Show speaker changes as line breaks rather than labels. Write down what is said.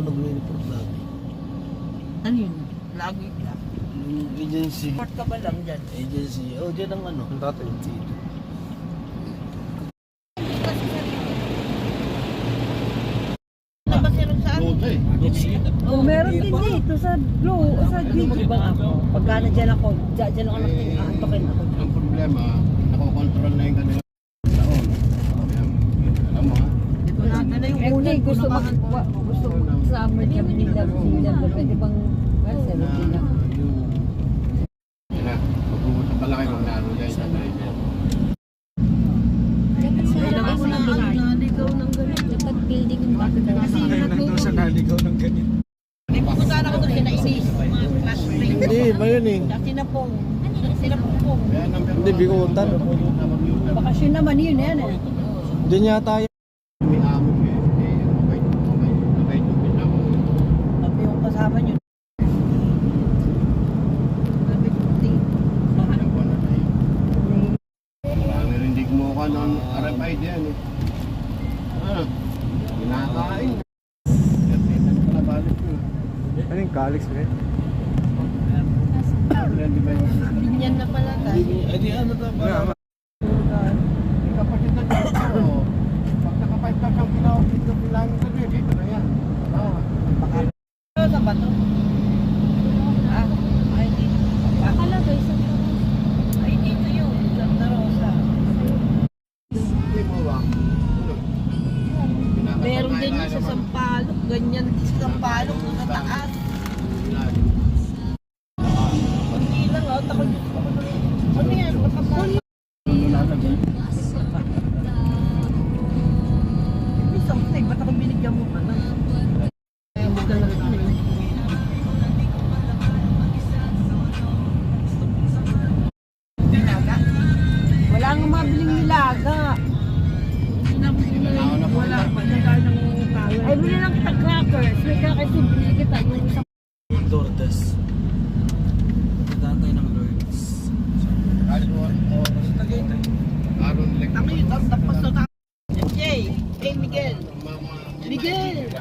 nag-report lagi.
Ano yun? Lagi ka.
Yung agency.
Report ka ba lang dyan?
Agency. Oh, dyan ang ano.
Ang tatay.
Dito.
Ano ba sirong saan?
Oh, meron din dito sa Glow, sa Gigi.
Ibang ako. Pagka nandiyan ako, dyan ako nakating aantokin ako.
Ang problema, nakokontrol na yung kanilang taon. Alam mo ha?
Ito natin na yung
Hindi,
ulan.
gusto summer camp nila. Pwede bang, well, 17 na.
Yun na, pag-uusap pala kayo kung naroon yan sa driver.
Kailangan ko na naligaw ng ganun.
Dapat building yung bakit
Kasi
Doon sa naligaw ng ganito.
Punta na ako doon, sinainis. Mga classmate.
Hindi, ba yun eh?
Sinapong. Sinapong.
Kaya number
Hindi, Bikutan.
bakasyon naman yun yan eh.
Diyan yata yun.
May amo eh. Okay yung pinako.
Sabi yung kasama nyo. Sabi ko,
Ilang buwan na tayo. Ang narindig mo ka ng RFID yan eh. Kinakain. Yan pala balik ko.
Ano yung Calix ba yun?
Yan di ba yun?
binyan na pala tayo.
Ay, di ano ta ba?
May kapatid na dito. Pag naka-5 ka siyang pinawag dito, bilangin ka din. Dito na yan.
Baka. Ano sa bato? Ah, ay dito.
Akala ba isa?
Ay dito yun. Santa Rosa.
Hindi mo ba?
Meron din yun sa Sampaloc. Ganyan din sa Sampaloc. Doon sa taas. Hindi lang oh. Takot yun. Ano yan? Matapos. May something. Ba't ako binigyan mo pa na? Kaya mo lang eh. Nilaga?
Wala nga mabiling nilaga.
Wala. Pagkakain ng power.
Ay, bili lang kita crackers. May crackers yung bili kita. Yung isang
Lourdes. Tatay ng Lourdes.
Aaron Lek.
Tapos na. Jay. Hey, Miguel. Miguel.